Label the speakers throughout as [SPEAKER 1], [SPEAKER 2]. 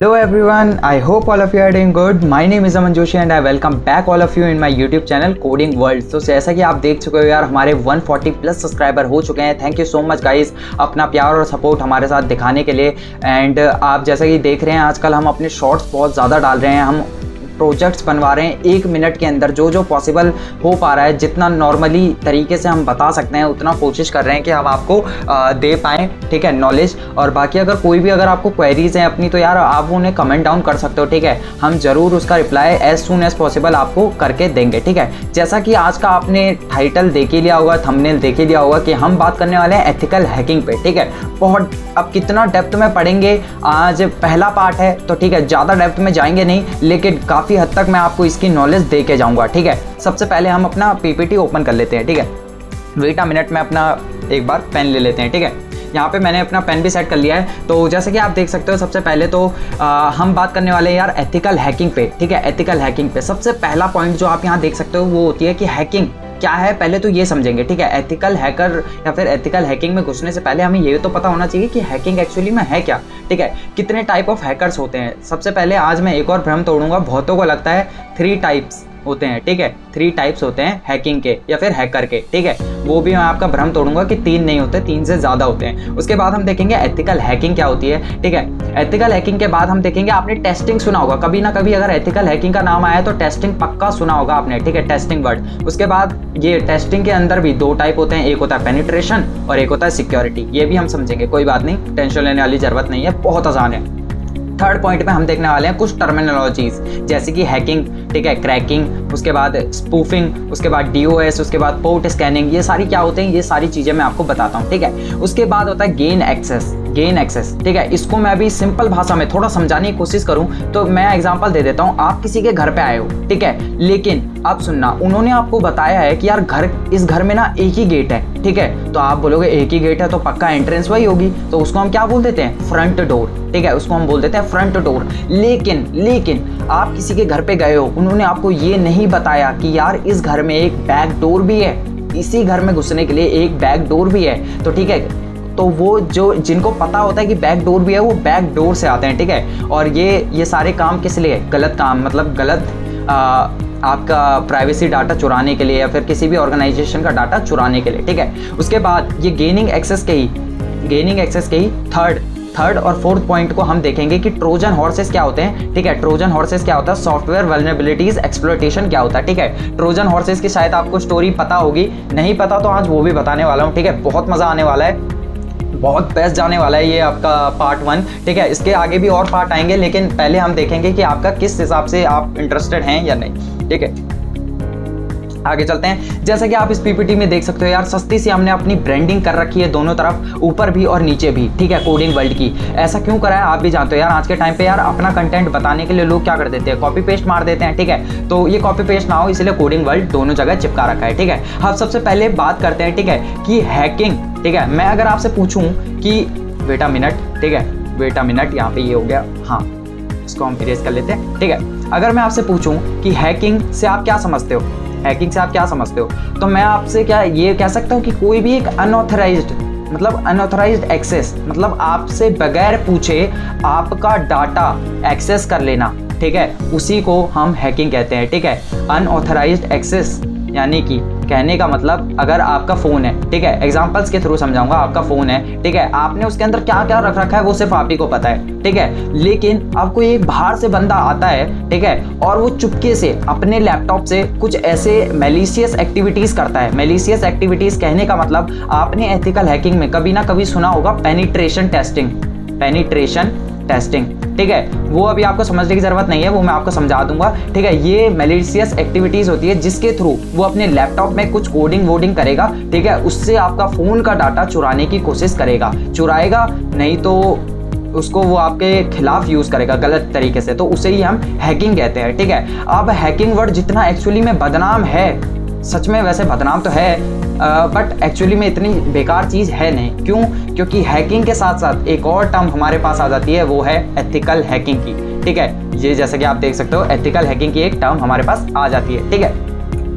[SPEAKER 1] Hello everyone, I hope all of you are doing good. My name is Aman Joshi and I welcome back all of you in my YouTube channel Coding World. तो जैसा कि आप देख चुके हो यार, हमारे 140 plus subscriber हो चुके हैं। Thank you so much guys अपना प्यार और सपोर्ट हमारे साथ दिखाने के लिए। एंड आप जैसा कि देख रहे हैं आजकल हम अपने शॉर्ट्स बहुत ज़्यादा डाल रहे हैं, हम प्रोजेक्ट्स बनवा रहे हैं 1 मिनट के अंदर जो पॉसिबल हो पा रहा है, जितना नॉर्मली तरीके से हम बता सकते हैं उतना कोशिश कर रहे हैं कि हम आपको दे पाएँ, ठीक है, नॉलेज। और बाकी अगर आपको क्वेरीज हैं अपनी तो यार आप उन्हें कमेंट डाउन कर सकते हो, ठीक है। हम ज़रूर उसका reply as soon as possible आपको करके देंगे, ठीक है। जैसा कि आज का आपने टाइटल देख ही लिया होगा, थंबनेल देख ही लिया होगा कि हम बात करने वाले हैं एथिकल हैकिंग पे, ठीक है। बहुत अब कितना डेप्थ में पढ़ेंगे, आज पहला पार्ट है तो ठीक है, ज़्यादा डेप्थ में जाएंगे नहीं, लेकिन काफ़ी हद तक मैं आपको इसकी नॉलेज दे के जाऊंगा, ठीक है। सबसे पहले हम अपना पीपीटी ओपन कर लेते हैं, ठीक है। वेट अ मिनट में अपना एक बार पेन ले लेते हैं, ठीक है। यहाँ पे मैंने अपना पेन भी सेट कर लिया है। तो जैसे कि आप देख सकते हो, सबसे पहले तो हम बात करने वाले हैं यार एथिकल हैकिंग पे, ठीक है। एथिकल हैकिंग पे सबसे पहला पॉइंट जो आप यहाँ देख सकते हो वो होती है कि हैकिंग क्या है, पहले तो ये समझेंगे, ठीक है। एथिकल हैकर या फिर एथिकल हैकिंग में घुसने से पहले हमें ये तो पता होना चाहिए कि हैकिंग एक्चुअली में है क्या, ठीक है। कितने टाइप ऑफ हैकर्स होते हैं। सबसे पहले आज मैं एक और भ्रम तोड़ूंगा, बहुतों को लगता है 3 टाइप्स होते हैं, ठीक है। 3 टाइप्स होते हैं हैकिंग के या फिर हैकर के, ठीक है। वो भी मैं आपका भ्रम तोड़ूंगा कि 3 नहीं होते, 3 से ज़्यादा होते हैं। उसके बाद हम देखेंगे एथिकल हैकिंग क्या होती है, ठीक है। एथिकल हैकिंग के बाद हम देखेंगे, आपने टेस्टिंग सुना होगा कभी ना कभी, अगर एथिकल हैकिंग का नाम आया तो टेस्टिंग पक्का सुना होगा आपने, ठीक है, टेस्टिंग वर्ड। उसके बाद ये टेस्टिंग के अंदर भी 2 टाइप होते हैं, एक होता है पेनिट्रेशन और एक होता है सिक्योरिटी। ये भी हम समझेंगे, कोई बात नहीं, टेंशन लेने वाली जरूरत नहीं है, बहुत आसान है। थर्ड पॉइंट में हम देखने वाले हैं कुछ टर्मिनोलॉजीज, जैसे कि हैकिंग, ठीक है, क्रैकिंग, उसके बाद स्पूफिंग, उसके बाद डीओएस, उसके बाद पोर्ट स्कैनिंग। ये सारी क्या होते हैं, ये सारी चीज़ें मैं आपको बताता हूँ, ठीक है। उसके बाद होता है गेन एक्सेस, ठीक है। इसको मैं अभी सिंपल भाषा में थोड़ा समझाने की कोशिश करूँ तो मैं एग्जांपल दे देता हूँ। आप किसी के घर पे आए हो, ठीक है, लेकिन अब सुनना, उन्होंने आपको बताया है कि यार इस घर में ना एक ही गेट है, ठीक है। तो आप बोलोगे एक ही गेट है तो पक्का एंट्रेंस वही होगी, तो उसको हम क्या बोल देते हैं, फ्रंट डोर, ठीक है, उसको हम बोल देते हैं फ्रंट डोर। लेकिन आप किसी के घर पे गए हो, उन्होंने आपको ये नहीं बताया कि यार इस घर में एक बैक डोर भी है, इसी घर में घुसने के लिए एक बैक डोर भी है, तो ठीक है। तो वो जिनको पता होता है कि बैक डोर भी है, वो बैक डोर से आते हैं, ठीक है। और ये सारे काम किस लिए, गलत काम, मतलब गलत आपका प्राइवेसी डाटा चुराने के लिए या फिर किसी भी ऑर्गेनाइजेशन का डाटा चुराने के लिए, ठीक है। उसके बाद ये गेनिंग एक्सेस के ही थर्ड और फोर्थ पॉइंट को हम देखेंगे कि ट्रोजन हॉर्सेस क्या होते हैं, ठीक है। ट्रोजन हॉर्सेस क्या होता है, सॉफ्टवेयर वल्नरेबिलिटीज एक्सप्लॉइटेशन क्या होता है, ठीक है। ट्रोजन हॉर्सेस की शायद आपको स्टोरी पता होगी, नहीं पता तो आज वो भी बताने वाला हूँ, ठीक है। बहुत मज़ा आने वाला है, बहुत बेस्ट जाने वाला है ये आपका पार्ट 1, ठीक है। इसके आगे भी और पार्ट आएंगे, लेकिन पहले हम देखेंगे कि आपका किस हिसाब से आप इंटरेस्टेड हैं या नहीं, ठीक है। आगे चलते हैं। जैसा कि आप इस पीपीटी में देख सकते हो यार, सस्ती सी हमने अपनी ब्रांडिंग कर रखी है दोनों तरफ, ऊपर भी और नीचे भी, ठीक है, कोडिंग वर्ल्ड की। ऐसा क्यों करा है आप भी जानते हो यार, आज के टाइम पे यार अपना कंटेंट बताने के लिए लोग क्या कर देते हैं, कॉपी पेस्ट मार देते हैं, ठीक है। तो ये कॉपी पेस्ट ना हो इसलिए कोडिंग वर्ल्ड दोनों जगह चिपका रखा है, ठीक है। अब सबसे पहले बात करते हैं, ठीक है, कि हैकिंग, ठीक है। मैं अगर आपसे पूछूं कि वेट अ मिनट, ठीक है, वेट अ मिनट, यहाँ पे ये हो गया, हाँ, इसको हम इरेज कर लेते हैं, ठीक है। अगर मैं आपसे पूछूं कि हैकिंग से आप क्या समझते हो, तो मैं आपसे क्या ये कह सकता हूँ कि कोई भी एक अनऑथराइज्ड एक्सेस, मतलब आपसे बगैर पूछे आपका डाटा एक्सेस कर लेना, ठीक है, उसी को हम हैकिंग कहते हैं, ठीक है। अनऑथराइज्ड एक्सेस यानी कि कहने का मतलब, अगर आपका फ़ोन है, ठीक है, एग्जांपल्स के थ्रू समझाऊंगा, आपका फ़ोन है, ठीक है, आपने उसके अंदर क्या क्या रख रखा है वो सिर्फ आप ही को पता है, ठीक है। लेकिन अब कोई एक बाहर से बंदा आता है, ठीक है, और वो चुपके से अपने लैपटॉप से कुछ ऐसे मैलिशियस एक्टिविटीज़ करता है। मैलिशियस एक्टिविटीज़ कहने का मतलब, आपने एथिकल हैकिंग में कभी ना कभी सुना होगा पेनिट्रेशन टेस्टिंग, ठीक है। वो अभी आपको समझने की जरूरत नहीं है, वो मैं आपको समझा दूंगा, ठीक है। ये मैलिशियस एक्टिविटीज होती है जिसके थ्रू वो अपने लैपटॉप में कुछ कोडिंग करेगा, ठीक है, उससे आपका फोन का डाटा चुराने की कोशिश करेगा, चुराएगा नहीं तो उसको वो आपके खिलाफ यूज करेगा गलत तरीके से, तो उसे ही हम हैकिंग कहते हैं, ठीक है। अब हैकिंग वर्ड जितना एक्चुअली में बदनाम है, सच में वैसे बदनाम तो है, बट एक्चुअली में इतनी बेकार चीज़ है नहीं। क्यों? क्योंकि हैकिंग के साथ साथ एक और टर्म हमारे पास आ जाती है, वो है एथिकल हैकिंग की, ठीक है। ये जैसा कि आप देख सकते हो, एथिकल हैकिंग की एक टर्म हमारे पास आ जाती है, ठीक है।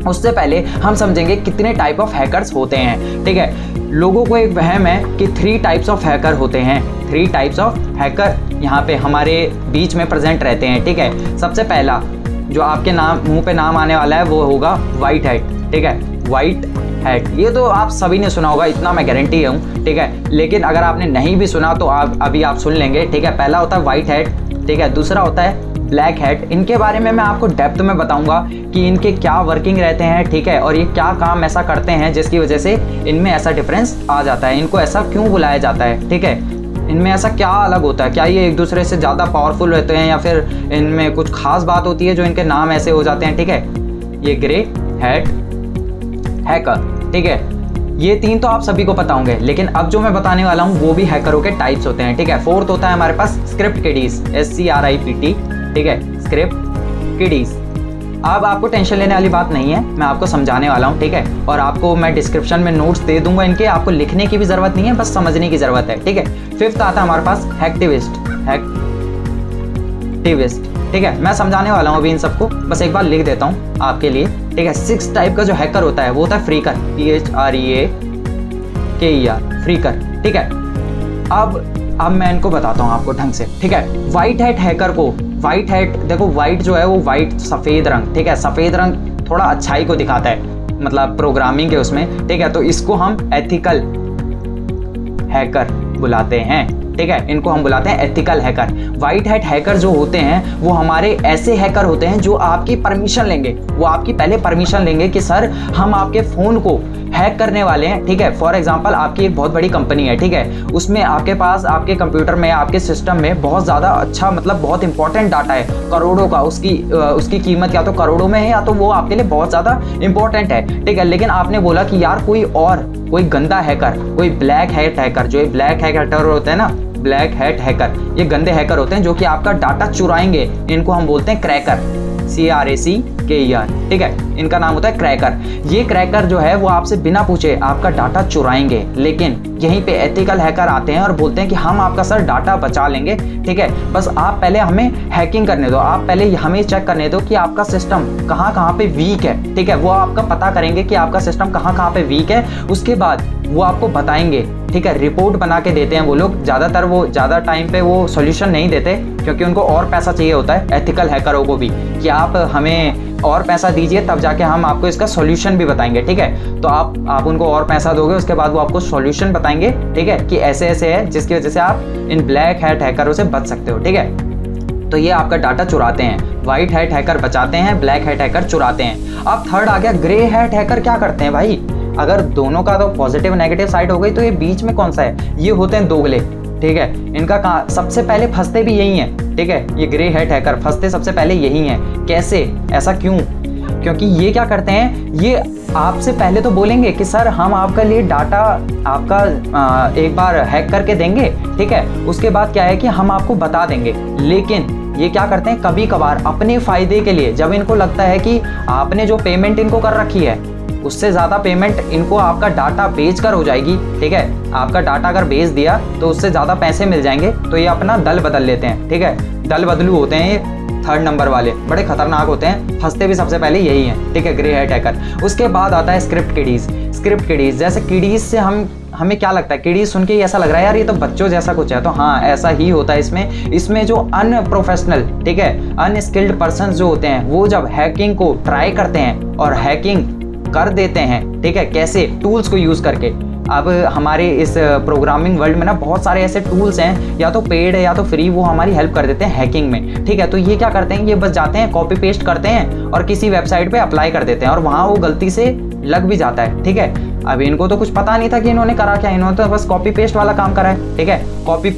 [SPEAKER 1] उससे पहले हम समझेंगे कितने टाइप ऑफ हैकर्स होते हैं, ठीक है। लोगों को एक वहम है कि 3 टाइप्स ऑफ हैकर होते हैं, 3 टाइप्स ऑफ हैकर यहाँ पे हमारे बीच में प्रेजेंट रहते हैं। ठीक है, सबसे पहला जो आपके मुंह पे नाम आने वाला है वो होगा व्हाइट हैट। ठीक है, व्हाइट हैट, ये तो आप सभी ने सुना होगा, इतना मैं गारंटी हूँ। ठीक है, लेकिन अगर आपने नहीं भी सुना तो अभी आप सुन लेंगे। ठीक है, पहला होता है व्हाइट हैट। ठीक है, दूसरा होता है ब्लैक हैट। इनके बारे में मैं आपको डेप्थ में बताऊंगा कि इनके क्या वर्किंग रहते हैं। ठीक है, और ये क्या काम ऐसा करते हैं जिसकी वजह से इनमें ऐसा डिफरेंस आ जाता है, इनको ऐसा क्यों बुलाया जाता है। ठीक है, इनमें ऐसा क्या अलग होता है, क्या ये एक दूसरे से ज़्यादा पावरफुल रहते हैं या फिर इनमें कुछ खास बात होती है जो इनके नाम ऐसे हो जाते हैं। ठीक है, ये ग्रे हैट हैकर। ठीक है, ये 3 तो आप सभी को पता होंगे, लेकिन अब जो मैं बताने वाला हूँ वो भी हैकरों के टाइप्स होते हैं। ठीक है, फोर्थ होता है हमारे पास स्क्रिप्ट किडीज, SCRIPT। ठीक है, स्क्रिप्ट किडीज। अब आपको टेंशन लेने वाली बात नहीं है, मैं आपको समझाने वाला हूँ। ठीक है, और आपको मैं डिस्क्रिप्शन में नोट्स दे दूंगा इनके, आपको लिखने की भी ज़रूरत नहीं है, बस समझने की ज़रूरत है। ठीक है, फिफ्थ आता है हमारे पास हैकटिविस्ट। ठीक है, मैं समझाने वाला हूँ अभी इन सबको, बस एक बार लिख देता हूँ आपके लिए। ठीक है, 6 टाइप का जो हैकर होता है वो होता है फ्रीकर, PHREAKER, फ्रीकर। ठीक है, अब मैं इनको बताता हूँ आपको ढंग से। ठीक है, व्हाइट हैट हैकर को, व्हाइट हैट देखो, व्हाइट जो है वो व्हाइट सफ़ेद रंग। ठीक है, सफ़ेद रंग थोड़ा अच्छाई को दिखाता है, मतलब प्रोग्रामिंग के उसमें। ठीक है, तो इसको हम एथिकल हैकर बुलाते हैं। ठीक है, इनको हम बुलाते हैं ethical hacker. White hat hacker जो होते हैं वो हमारे ऐसे हैकर होते हैं जो आपकी परमिशन लेंगे, वो आपकी पहले परमिशन लेंगे कि सर हम आपके फ़ोन को हैक करने वाले हैं। ठीक है, फॉर एग्जांपल आपकी एक बहुत बड़ी कंपनी है। ठीक है, उसमें आपके पास आपके कंप्यूटर में, आपके सिस्टम में बहुत ज़्यादा अच्छा, मतलब बहुत इंपॉर्टेंट डाटा है, करोड़ों का, उसकी कीमत या तो करोड़ों में है या तो वो आपके लिए बहुत ज़्यादा इंपॉर्टेंट है। ठीक है, लेकिन आपने बोला कि यार कोई गंदा हैकर, कोई ब्लैक हैट हैकर, जो ब्लैक हैकर होते हैं ना, ब्लैक हैट हैकर, ये गंदे हैकर होते हैं जो कि आपका डाटा चुराएंगे। इनको हम बोलते हैं क्रैकर, CRACKER। ठीक है, इनका नाम होता है क्रैकर। ये क्रैकर जो है वो आपसे बिना पूछे आपका डाटा चुराएंगे, लेकिन यहीं पे एथिकल हैकर आते हैं और बोलते हैं कि हम आपका सर डाटा बचा लेंगे। ठीक है, बस आप पहले हमें हैकिंग करने दो, आप पहले हमें चेक करने दो कि आपका सिस्टम कहाँ पे वीक है। ठीक है, वो आपका पता करेंगे कि आपका सिस्टम कहाँ पे वीक है, उसके बाद वो आपको बताएंगे। ठीक है, रिपोर्ट बना के देते हैं वो लोग। ज़्यादातर वो ज़्यादा टाइम पे वो सॉल्यूशन नहीं देते, क्योंकि उनको और पैसा चाहिए होता है एथिकल हैकरों को भी, कि आप हमें और पैसा दीजिए तब जाके हम आपको इसका सॉल्यूशन भी बताएंगे। ठीक है, तो आप उनको और पैसा दोगे, उसके बाद वो आपको सॉल्यूशन बताएंगे। ठीक है, कि ऐसे ऐसे है जिसकी वजह से आप इन ब्लैक हैट हैकरों से बच सकते हो। ठीक है, तो ये आपका डाटा चुराते हैं। व्हाइट हैट हैकर बचाते हैं, ब्लैक हैट हैकर चुराते हैं। अब थर्ड आ गया ग्रे हैट हैकर। क्या करते हैं भाई, अगर दोनों का तो पॉजिटिव नेगेटिव साइड हो गई, तो ये बीच में कौन सा है, ये होते हैं दोगले। ठीक है, इनका कहाँ सबसे पहले फंसते भी यही हैं। ठीक है, ये ग्रे हैट हैकर फंसते सबसे पहले यही हैं। कैसे, ऐसा क्यों? क्योंकि ये क्या करते हैं, ये आपसे पहले तो बोलेंगे कि सर हम आपका लिए डाटा आपका एक बार हैक करके देंगे। ठीक है, उसके बाद क्या है कि हम आपको बता देंगे, लेकिन ये क्या करते हैं, कभी कभार अपने फ़ायदे के लिए, जब इनको लगता है कि आपने जो पेमेंट इनको कर रखी है उससे ज़्यादा पेमेंट इनको आपका डाटा बेच कर हो जाएगी। ठीक है, आपका डाटा अगर बेच दिया तो उससे ज़्यादा पैसे मिल जाएंगे, तो ये अपना दल बदल लेते हैं। ठीक है, दल बदलू होते हैं ये, थर्ड नंबर वाले बड़े खतरनाक होते हैं, फंसते भी सबसे पहले यही हैं। ठीक है, ग्रे हैट हैकर। उसके बाद आता है स्क्रिप्ट किडीज। स्क्रिप्ट किडीज, जैसे किडीज से हमें क्या लगता है, किडीज सुन के ही ऐसा लग रहा है यार ये तो बच्चों जैसा कुछ है, तो हाँ ऐसा ही होता है इसमें जो अनप्रोफेशनल, ठीक है, अनस्किल्ड पर्सन जो होते हैं, वो जब हैकिंग को ट्राई करते हैं और हैकिंग कर देते हैं। ठीक है, कैसे, टूल्स को यूज़ करके। अब हमारे इस प्रोग्रामिंग वर्ल्ड में ना बहुत सारे ऐसे टूल्स हैं, या तो पेड है या तो फ्री, वो हमारी हेल्प कर देते हैं हैकिंग में। ठीक है, तो ये क्या करते हैं, ये बस जाते हैं, कॉपी पेस्ट करते हैं और किसी वेबसाइट पे अप्लाई कर देते हैं, और वहाँ वो गलती से लग भी जाता है। ठीक है, अब इनको तो कुछ पता नहीं था कि इन्होंने करा क्या, इन्होंने तो बस कॉपी पेस्ट वाला काम करा है। ठीक है, कॉपी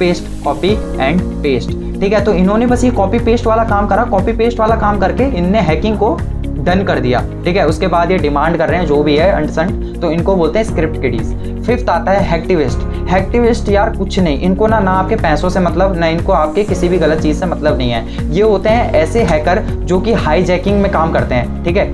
[SPEAKER 1] एंड पेस्ट। ठीक है, तो इन्होंने बस ये कॉपी पेस्ट वाला काम करा, कॉपी पेस्ट वाला काम करके इनने हैकिंग को डन कर दिया। ठीक है, उसके बाद ये डिमांड कर रहे हैं जो भी है अंडरस्टैंड, तो इनको बोलते हैं स्क्रिप्ट किडीज। फिफ्थ आता है हैकटिविस्ट। हैकटिविस्ट यार कुछ नहीं, इनको ना आपके पैसों से मतलब, ना इनको आपके किसी भी गलत चीज़ से मतलब नहीं है। ये होते हैं ऐसे हैकर जो कि हाईजैकिंग में काम करते हैं। ठीक है,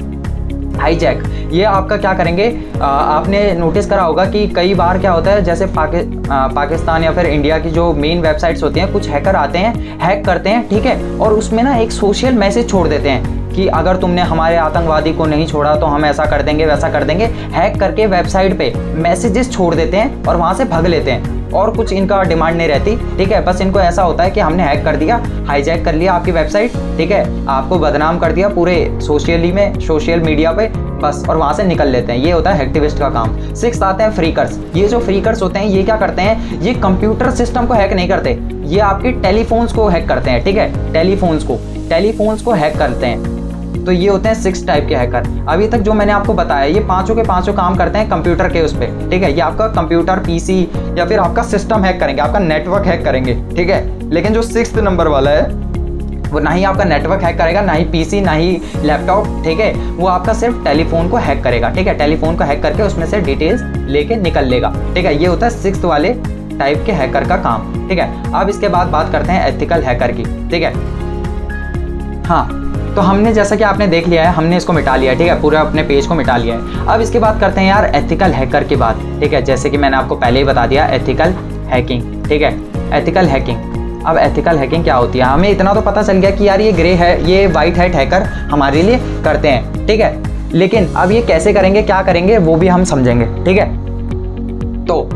[SPEAKER 1] हाईजैक, ये आपका क्या करेंगे, आपने नोटिस करा होगा कि कई बार क्या होता है, जैसे पाकिस्तान या फिर इंडिया की जो मेन वेबसाइट्स होती हैं, कुछ हैकर आते हैं, हैक करते हैं। ठीक है, और उसमें ना एक सोशल मैसेज छोड़ देते हैं कि अगर तुमने हमारे आतंकवादी को नहीं छोड़ा तो हम ऐसा कर देंगे वैसा कर देंगे। हैक करके वेबसाइट पे मैसेजेस छोड़ देते हैं और वहाँ से भाग लेते हैं, और कुछ इनका डिमांड नहीं रहती, ठीक है। बस इनको ऐसा होता है कि हमने हैक कर दिया, हाईजैक कर लिया आपकी वेबसाइट, ठीक है, आपको बदनाम कर दिया पूरे सोशल मीडिया पे, बस, और वहाँ से निकल लेते हैं। ये होता है हैक्टिविस्ट का काम। 6 आते हैं फ्रीकर्स। ये जो फ्रीकर्स होते हैं ये क्या करते हैं, ये कंप्यूटर सिस्टम को हैक नहीं करते, ये आपके टेलीफोन्स को हैक करते हैं, ठीक है, टेलीफोन्स को हैक करते हैं। तो ये होते हैं 6 टाइप के हैकर। अभी तक जो मैंने आपको बताया ये पांचों के पांचों काम करते हैं कंप्यूटर के उस पर, ठीक है। ये आपका कंप्यूटर, पीसी या फिर आपका सिस्टम हैक करेंगे, आपका नेटवर्क हैक करेंगे, ठीक है। लेकिन जो 6th नंबर वाला है वो ना ही आपका नेटवर्क हैक करेगा, ना ही पीसी, ना ही लैपटॉप, ठीक है। वो आपका सिर्फ टेलीफोन को हैक करेगा, ठीक है। टेलीफोन को हैक करके उसमें से डिटेल्स लेके निकल लेगा, ठीक है। ये होता है 6th वाले टाइप के हैकर का काम, ठीक है। अब इसके बाद बात करते हैं एथिकल हैकर की, ठीक है। हाँ, तो हमने जैसा कि आपने देख लिया है, हमने इसको मिटा लिया है, ठीक है, पूरा अपने पेज को मिटा लिया है। अब इसके बाद करते हैं यार एथिकल हैकर की बात, ठीक है। जैसे कि मैंने आपको पहले ही बता दिया, एथिकल हैकिंग, ठीक है, एथिकल हैकिंग। अब एथिकल हैकिंग क्या होती है, हमें इतना तो पता चल गया कि यार ये ग्रे है, ये वाइट हैट हैकर हमारे लिए करते हैं, ठीक है। लेकिन अब ये कैसे करेंगे, क्या करेंगे, वो भी हम समझेंगे, ठीक है। तो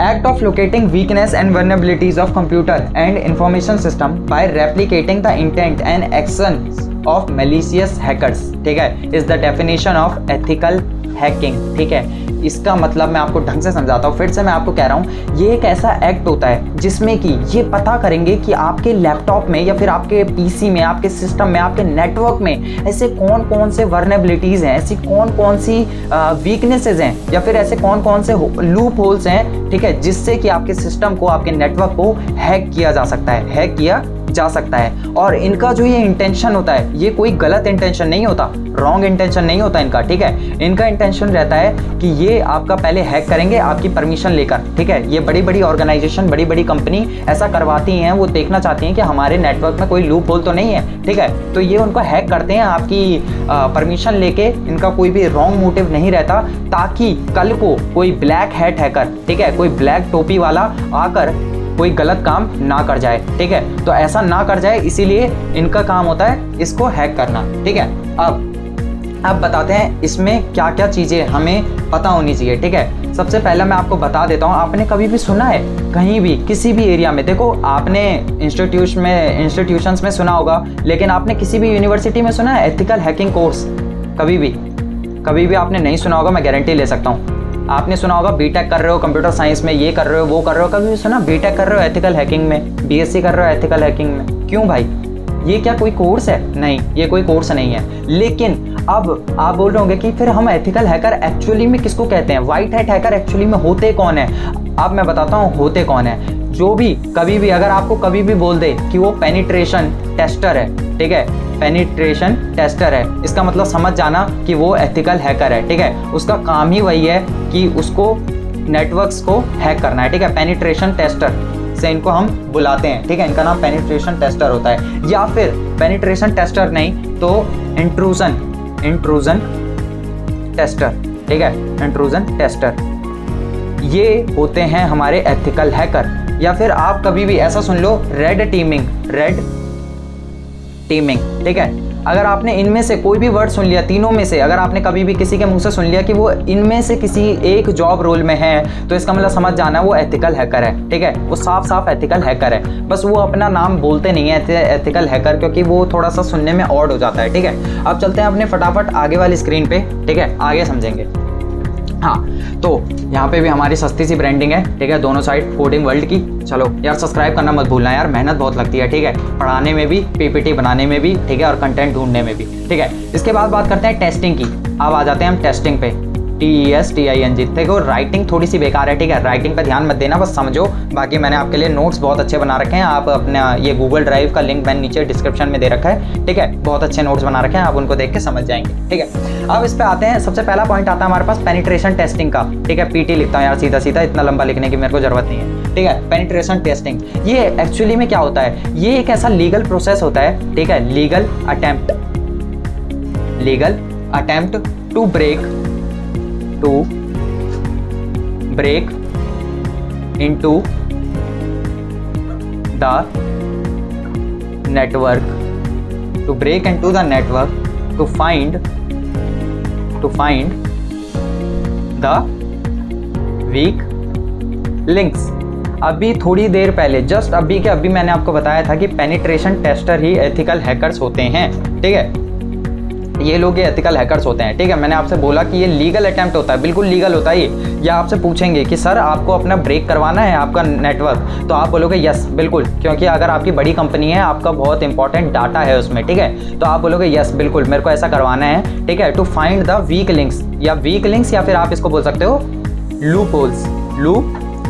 [SPEAKER 1] act of locating weakness and vulnerabilities of computer and information system by replicating the intent and actions of malicious hackers, ठीक है, is the definition of ethical hacking, ठीक है। इसका मतलब मैं आपको ढंग से समझाता हूँ, फिर से मैं आपको कह रहा हूँ, ये एक ऐसा एक्ट होता है जिसमें कि ये पता करेंगे कि आपके लैपटॉप में या फिर आपके पीसी में, आपके सिस्टम में, आपके नेटवर्क में ऐसे कौन कौन से वर्नेबिलिटीज़ हैं, ऐसी कौन कौन सी वीकनेसेस हैं, या फिर ऐसे कौन कौन से लूप होल्स हैं, ठीक है, जिससे कि आपके सिस्टम को, आपके नेटवर्क को हैक किया जा सकता है, और इनका जो ये इंटेंशन होता है, ये कोई गलत इंटेंशन नहीं होता, रॉन्ग इंटेंशन नहीं होता इनका, ठीक है। इनका इंटेंशन रहता है कि ये आपका पहले हैक करेंगे आपकी परमिशन लेकर, ठीक है। ये बड़ी बड़ी ऑर्गेनाइजेशन, बड़ी बड़ी कंपनी ऐसा करवाती हैं, वो देखना चाहती हैं कि हमारे नेटवर्क में कोई लूप होल तो नहीं है, ठीक है। तो ये उनको हैक करते हैं आपकी परमिशन लेके, इनका कोई भी रॉन्ग मोटिव नहीं रहता, ताकि कल को कोई ब्लैक हैट हैकर, ठीक है, कोई ब्लैक टोपी वाला आकर कोई गलत काम ना कर जाए, ठीक है। तो ऐसा ना कर जाए, इसीलिए इनका काम होता है इसको हैक करना, ठीक है। अब बताते हैं इसमें क्या क्या चीज़ें हमें पता होनी चाहिए, ठीक है। सबसे पहले मैं आपको बता देता हूँ, आपने कभी भी सुना है कहीं भी किसी भी एरिया में, देखो आपने इंस्टीट्यूशंस में सुना होगा, लेकिन आपने किसी भी यूनिवर्सिटी में सुना है एथिकल हैकिंग कोर्स? कभी भी आपने नहीं सुना होगा, मैं गारंटी ले सकता हूँ। आपने सुना होगा बीटेक कर रहे हो कंप्यूटर साइंस में, ये कर रहे हो, वो कर रहे हो, कभी भी सुना बीटेक कर रहे हो एथिकल हैकिंग में, बीएससी कर रहे हो एथिकल हैकिंग में? क्यों भाई, ये क्या कोई कोर्स है? नहीं, ये कोई कोर्स नहीं है। लेकिन अब आप बोल रहे होंगे कि फिर हम एथिकल हैकर एक्चुअली में किसको कहते हैं, व्हाइट हैट हैकर एक्चुअली में होते कौन है? अब मैं बताता हूँ होते कौन है। जो भी कभी भी अगर आपको कभी भी बोल दे कि वो पेनिट्रेशन टेस्टर है, ठीक है, पेनिट्रेशन टेस्टर है, इसका मतलब समझ जाना कि वो एथिकल हैकर है, ठीक है। उसका काम ही वही है कि उसको नेटवर्क्स को हैक करना है, ठीक है। पेनिट्रेशन टेस्टर से इनको हम बुलाते हैं, ठीक है, इनका नाम पेनिट्रेशन टेस्टर होता है। या फिर पेनिट्रेशन टेस्टर नहीं तो इंट्रूजन टेस्टर, ठीक है, इंट्रूजन टेस्टर, ये होते हैं हमारे एथिकल हैकर। या फिर आप कभी भी ऐसा सुन लो, रेड टीमिंग, ठीक है। अगर आपने इनमें से कोई भी वर्ड सुन लिया, तीनों में से अगर आपने कभी भी किसी के मुंह से सुन लिया कि वो इनमें से किसी एक जॉब रोल में है, तो इसका मतलब समझ जाना वो एथिकल हैकर है, ठीक है। वो साफ एथिकल हैकर है, बस वो अपना नाम बोलते नहीं है एथिकल हैकर, क्योंकि वो थोड़ा सा सुनने में ऑड हो जाता है, ठीक है। अब चलते हैं अपने फटाफट आगे वाली स्क्रीन पे, ठीक है, आगे समझेंगे। हाँ, तो यहाँ पे भी हमारी सस्ती सी ब्रांडिंग है, ठीक है, दोनों साइड कोडिंग वर्ल्ड की। चलो यार, सब्सक्राइब करना मत भूलना यार, मेहनत बहुत लगती है, ठीक है, पढ़ाने में भी, पीपीटी बनाने में भी, ठीक है, और कंटेंट ढूंढने में भी, ठीक है। इसके बाद बात करते हैं टेस्टिंग की। अब आ जाते हैं हम टेस्टिंग पे, TESTING। देखो राइटिंग थोड़ी सी बेकार है, ठीक है, राइटिंग पे ध्यान मत देना, बस समझो। बाकी मैंने आपके लिए नोट्स बहुत अच्छे बना रखे हैं, आप अपना ये गूगल ड्राइव का लिंक मैंने नीचे डिस्क्रिप्शन में दे रखा है, ठीक है, बहुत अच्छे नोट्स बना रखे हैं, आप उनको देख के समझ जाएंगे, ठीक है। अब इस पे आते हैं, सबसे पहला पॉइंट आता है हमारे पास पेनिट्रेशन टेस्टिंग का, ठीक है। PT लिखता हूँ यार सीधा, इतना लंबा लिखने की मेरे को जरूरत नहीं है, ठीक है। पेनिट्रेशन टेस्टिंग ये एक्चुअली में क्या होता है, ये एक ऐसा लीगल प्रोसेस होता है, ठीक है, legal attempt to break into the network to find the weak links. अभी थोड़ी देर पहले, जस्ट अभी के अभी मैंने आपको बताया था कि पेनिट्रेशन टेस्टर ही एथिकल हैकर्स होते हैं, ठीक है। ये लोग ये एथिकल हैकर्स होते हैं, ठीक है। मैंने आपसे बोला कि ये लीगल अटेम्प्ट होता है, बिल्कुल लीगल होता है ये। या आपसे पूछेंगे कि सर आपको अपना ब्रेक करवाना है आपका नेटवर्क, तो आप बोलोगे यस बिल्कुल, क्योंकि अगर आपकी बड़ी कंपनी है, आपका बहुत इंपॉर्टेंट डाटा है उसमें, ठीक है, तो आप बोलोगे यस बिल्कुल मेरे को ऐसा करवाना है, ठीक है। To find the weak links, या फिर आप इसको बोल सकते हो लूप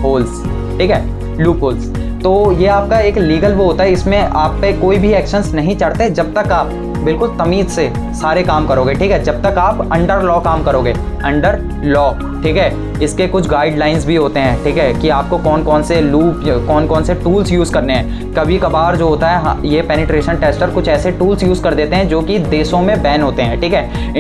[SPEAKER 1] होल्स, ठीक है, लूप होल्स। तो ये आपका एक लीगल वो होता है, इसमें आप पे कोई भी एक्शंस नहीं चढ़ते जब तक आप बिल्कुल तमीज से सारे काम करोगे, ठीक है, जब तक आप अंडर लॉ काम करोगे, अंडर लॉ, ठीक है। इसके कुछ गाइडलाइंस भी होते हैं, ठीक है, कि आपको कौन कौन से लूप, कौन कौन से टूल्स यूज़ करने हैं। कभी कभार जो होता है, हाँ, ये पेनिट्रेशन टेस्टर कुछ ऐसे टूल्स यूज़ कर देते हैं जो कि देशों में बैन होते हैं, ठीक है।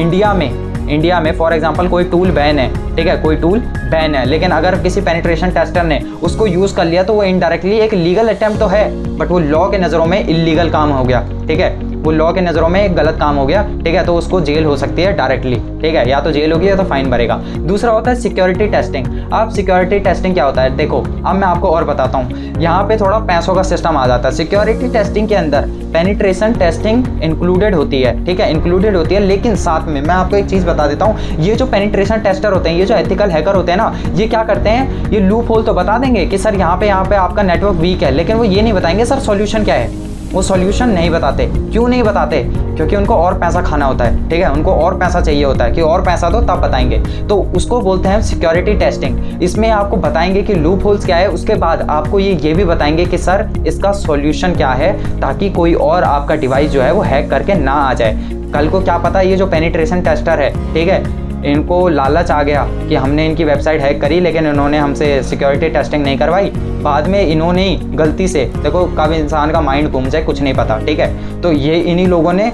[SPEAKER 1] इंडिया में फॉर एग्जांपल कोई टूल बैन है, ठीक है, कोई टूल बैन है, लेकिन अगर किसी पेनिट्रेशन टेस्टर ने उसको यूज़ कर लिया तो वो इनडायरेक्टली एक लीगल अटेम्प्ट तो है, बट वो लॉ के नज़रों में इलीगल काम हो गया, ठीक है, वो लॉ के नज़रों में एक गलत काम हो गया, ठीक है, तो उसको जेल हो सकती है डायरेक्टली, ठीक है, या तो जेल होगी या तो फाइन भरेगा। दूसरा होता है सिक्योरिटी टेस्टिंग। अब सिक्योरिटी टेस्टिंग क्या होता है, देखो अब मैं आपको और बताता हूँ। यहाँ पे थोड़ा पैसों का सिस्टम आ जाता है। सिक्योरिटी टेस्टिंग के अंदर पेनिट्रेशन टेस्टिंग इंक्लूडेड होती है, ठीक है, इंक्लूडेड होती है, लेकिन साथ में मैं आपको एक चीज़ बता देता हूँ, ये जो पेनिट्रेशन टेस्टर होते हैं, ये जो एथिकल हैकर होते हैं ना, ये क्या करते हैं, ये लूप होल तो बता देंगे कि सर यहाँ पे आपका नेटवर्क वीक है, लेकिन वो ये नहीं बताएंगे सर सॉल्यूशन क्या है। वो सॉल्यूशन नहीं बताते। क्यों नहीं बताते? क्योंकि उनको और पैसा खाना होता है, ठीक है, उनको और पैसा चाहिए होता है कि और पैसा दो तब बताएंगे। तो उसको बोलते हैं सिक्योरिटी टेस्टिंग। इसमें आपको बताएंगे कि लूप होल्स क्या है, उसके बाद आपको ये भी बताएंगे कि सर इसका सॉल्यूशन क्या है, ताकि कोई और आपका डिवाइस जो है वो हैक करके ना आ जाए। कल को क्या पता ये जो पेनिट्रेशन टेस्टर है, ठीक है, इनको लालच आ गया कि हमने इनकी वेबसाइट हैक करी, लेकिन इन्होंने हमसे सिक्योरिटी टेस्टिंग नहीं करवाई, बाद में इन्होंने ही गलती से, देखो कब इंसान का माइंड घूम जाए कुछ नहीं पता, ठीक है, तो ये इन्हीं लोगों ने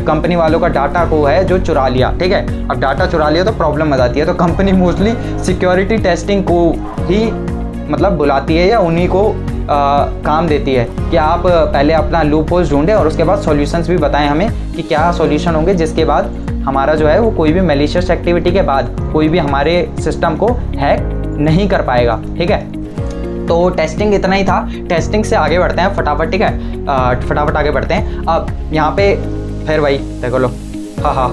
[SPEAKER 1] कंपनी वालों का डाटा को है जो चुरा लिया, ठीक है। अब डाटा चुरा लिया तो प्रॉब्लम आ जाती है, तो कंपनी मोस्टली सिक्योरिटी टेस्टिंग को ही मतलब बुलाती है या उन्हीं को काम देती है कि आप पहले अपना लूप होल्स ढूंढें और उसके बाद सॉल्यूशंस भी बताएं हमें कि क्या सॉल्यूशन होंगे, जिसके बाद हमारा जो है वो कोई भी मैलिशियस एक्टिविटी के बाद कोई भी हमारे सिस्टम को हैक नहीं कर पाएगा, ठीक है। तो टेस्टिंग इतना ही था। टेस्टिंग से आगे बढ़ते हैं फटाफट, ठीक है, फटाफट आगे बढ़ते हैं। अब यहाँ पे फिर वही देखो लो, हाँ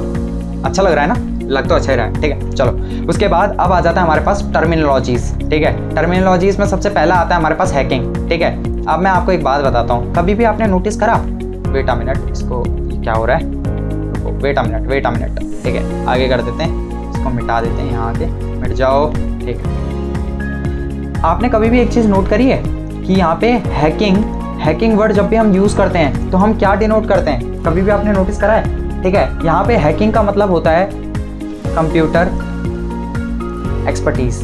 [SPEAKER 1] अच्छा लग रहा है ना, लग तो अच्छा ही रहा है, ठीक है। चलो उसके बाद अब आ जाता है हमारे पास टर्मिनोलॉजीज, ठीक है। टर्मिनोलॉजीज में सबसे पहला आता है हमारे पास हैकिंग, ठीक है। अब मैं आपको एक बात बताता हूँ, कभी भी आपने नोटिस करा, वेट अ मिनट, इसको क्या हो रहा है, वेट अ मिनट, ठीक है, आगे कर देते हैं, इसको मिटा देते हैं, यहाँ आके मिट जाओ, ठीक है। आपने कभी भी एक चीज़ नोट करी है कि यहाँ पे हैकिंग वर्ड जब भी हम यूज़ करते हैं तो हम क्या डिनोट करते हैं, कभी भी आपने नोटिस करा है, ठीक है। यहाँ पे हैकिंग का मतलब होता है कंप्यूटर एक्सपर्टीज,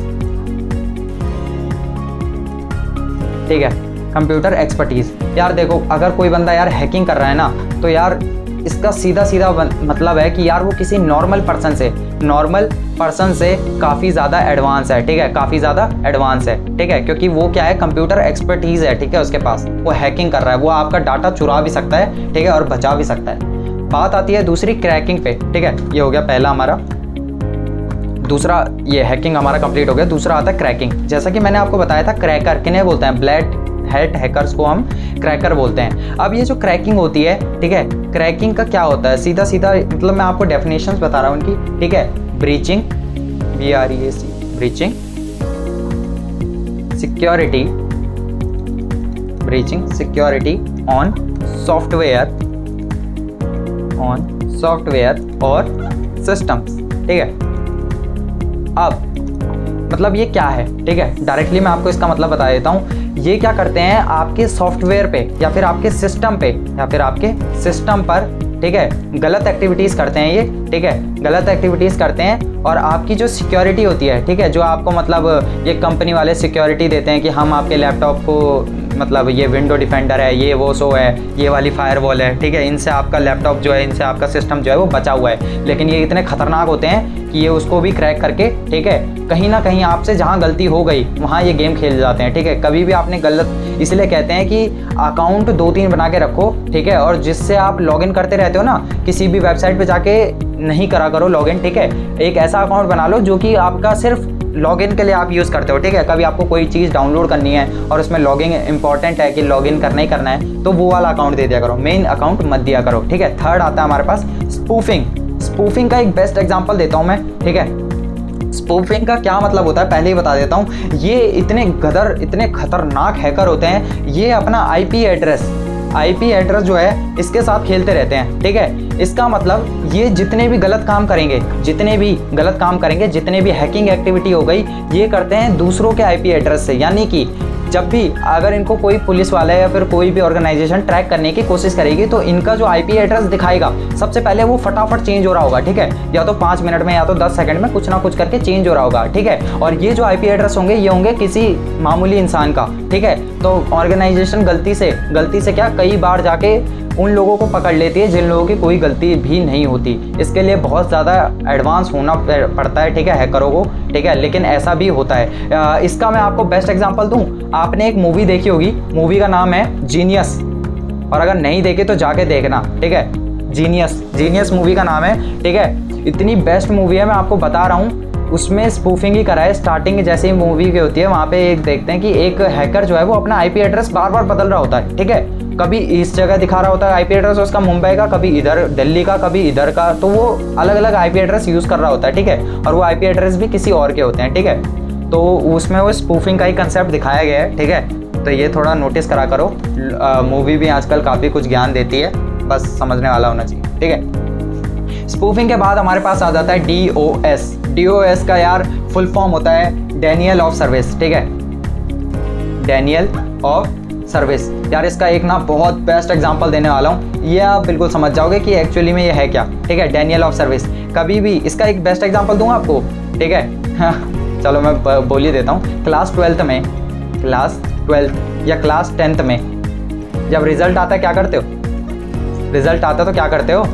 [SPEAKER 1] ठीक है, कंप्यूटर एक्सपर्टीज। यार देखो, अगर कोई बंदा यार हैकिंग कर रहा है ना, तो यार इसका सीधा मतलब है कि यार वो किसी नॉर्मल पर्सन से काफ़ी ज़्यादा एडवांस है, ठीक है, काफ़ी ज़्यादा एडवांस है, ठीक है, क्योंकि वो क्या है, कंप्यूटर एक्सपर्टीज़ है, ठीक है, उसके पास, वो हैकिंग कर रहा है, वो आपका डाटा चुरा भी सकता है, ठीक है, और बचा भी सकता है। बात आती है दूसरी क्रैकिंग पे, ठीक है, ये हो गया पहला हमारा, दूसरा ये हैकिंग हमारा कंप्लीट हो गया। दूसरा आता है क्रैकिंग। जैसा कि मैंने आपको बताया था, क्रैकर किन्हें बोलते हैं, ब्लैक हैट हैकर्स को हम क्रैकर बोलते हैं। अब ये जो क्रैकिंग होती है, ठीक है, क्रैकिंग का क्या होता है, सीधा मतलब मैं आपको डेफिनेशंस बता रहा हूँ उनकी, ठीक है। Breaching, BREAC, breaching security on software और सिस्टम्स, ठीक है। अब मतलब ये क्या है, ठीक है, डायरेक्टली मैं आपको इसका मतलब बता देता हूँ। ये क्या करते हैं, आपके सॉफ्टवेयर पे या फिर आपके सिस्टम पे या फिर आपके सिस्टम पर, ठीक है, गलत एक्टिविटीज़ करते हैं ये, ठीक है, गलत एक्टिविटीज़ करते हैं, और आपकी जो सिक्योरिटी होती है, ठीक है, जो आपको मतलब ये कंपनी वाले सिक्योरिटी देते हैं कि हम आपके लैपटॉप को मतलब ये विंडो डिफेंडर है, ये वो सो है, ये वाली फायरवॉल है, ठीक है, इनसे आपका लैपटॉप जो है, इनसे आपका सिस्टम जो है वो बचा हुआ है। लेकिन ये इतने खतरनाक होते हैं कि ये उसको भी क्रैक करके, ठीक है, कहीं ना कहीं आपसे जहाँ गलती हो गई वहाँ ये गेम खेल जाते हैं, ठीक है। कभी भी आपने गलत, इसलिए कहते हैं कि अकाउंट 2-3 बना के रखो, ठीक है, और जिससे आप लॉगिन करते रहते हो ना, किसी भी वेबसाइट पे जाके नहीं करा करो लॉगिन, ठीक है। एक ऐसा अकाउंट बना लो जो कि आपका सिर्फ लॉगिन के लिए आप यूज़ करते हो, ठीक है। कभी आपको कोई चीज़ डाउनलोड करनी है और उसमें लॉगिन इंपॉर्टेंट है कि लॉगिन करना ही करना है, तो वो वाला अकाउंट दे दिया करो, मेन अकाउंट मत दिया करो, ठीक है। थर्ड आता है हमारे पास स्पूफिंग। स्पूफिंग का एक बेस्ट एग्जांपल देता हूँ मैं, ठीक है। स्पूफिंग का क्या मतलब होता है पहले ही बता देता हूँ। ये इतने गदर, इतने खतरनाक हैकर होते हैं, ये अपना आईपी एड्रेस जो है इसके साथ खेलते रहते हैं, ठीक है। इसका मतलब ये जितने भी गलत काम करेंगे, जितने भी हैकिंग एक्टिविटी हो गई, ये करते हैं दूसरों के आईपी एड्रेस से। यानी कि जब भी अगर इनको कोई पुलिस वाला या फिर कोई भी ऑर्गेनाइजेशन ट्रैक करने की कोशिश करेगी, तो इनका जो आईपी एड्रेस दिखाएगा सबसे पहले वो फटाफट चेंज हो रहा होगा, ठीक है। या तो 5 मिनट में या तो 10 सेकंड में कुछ ना कुछ करके चेंज हो रहा होगा, ठीक है। और ये जो आईपी एड्रेस होंगे, ये होंगे किसी मामूली इंसान का, ठीक है। तो ऑर्गेनाइजेशन गलती से क्या कई बार जाके उन लोगों को पकड़ लेती है जिन लोगों की कोई गलती भी नहीं होती। इसके लिए बहुत ज़्यादा एडवांस होना पड़ता है, ठीक है, हैकरों को, ठीक है। लेकिन ऐसा भी होता है। इसका मैं आपको बेस्ट एग्जांपल दूं, आपने एक मूवी देखी होगी, मूवी का नाम है जीनियस, और अगर नहीं देखे तो जाके देखना, ठीक है। जीनियस मूवी का नाम है, ठीक है। इतनी बेस्ट मूवी है, मैं आपको बता रहा हूँ। उसमें स्पूफिंग ही करा है। स्टार्टिंग जैसे ही मूवी की होती है, वहाँ पे एक देखते हैं कि एक हैकर जो है वो अपना आईपी एड्रेस बार बार बदल रहा होता है, ठीक है। कभी इस जगह दिखा रहा होता है आईपी एड्रेस उसका मुंबई का, कभी इधर दिल्ली का, कभी इधर का, तो वो अलग अलग आईपी एड्रेस यूज़ कर रहा होता है, ठीक है। और वो आईपी एड्रेस भी किसी और के होते हैं, ठीक है। तो उसमें वो स्पूफिंग का ही कंसेप्ट दिखाया गया है, ठीक है। तो ये थोड़ा नोटिस करा करो। मूवी भी आजकल काफ़ी कुछ ज्ञान देती है, बस समझने वाला होना चाहिए, ठीक है। स्पूफिंग के बाद हमारे पास आ जाता है डीओएस का यार फुल फॉर्म होता है डेनियल ऑफ सर्विस, ठीक है। डेनियल ऑफ सर्विस, यार इसका एक ना बहुत बेस्ट एग्जांपल देने वाला हूँ, ये आप बिल्कुल समझ जाओगे कि एक्चुअली में ये है क्या, ठीक है। डेनियल ऑफ सर्विस, कभी भी इसका एक बेस्ट एग्जांपल दूंगा आपको, ठीक है। चलो मैं बोल ही देता हूँ। क्लास 12th या क्लास 10th में जब रिजल्ट आता है क्या करते हो? रिजल्ट आता है तो क्या करते हो?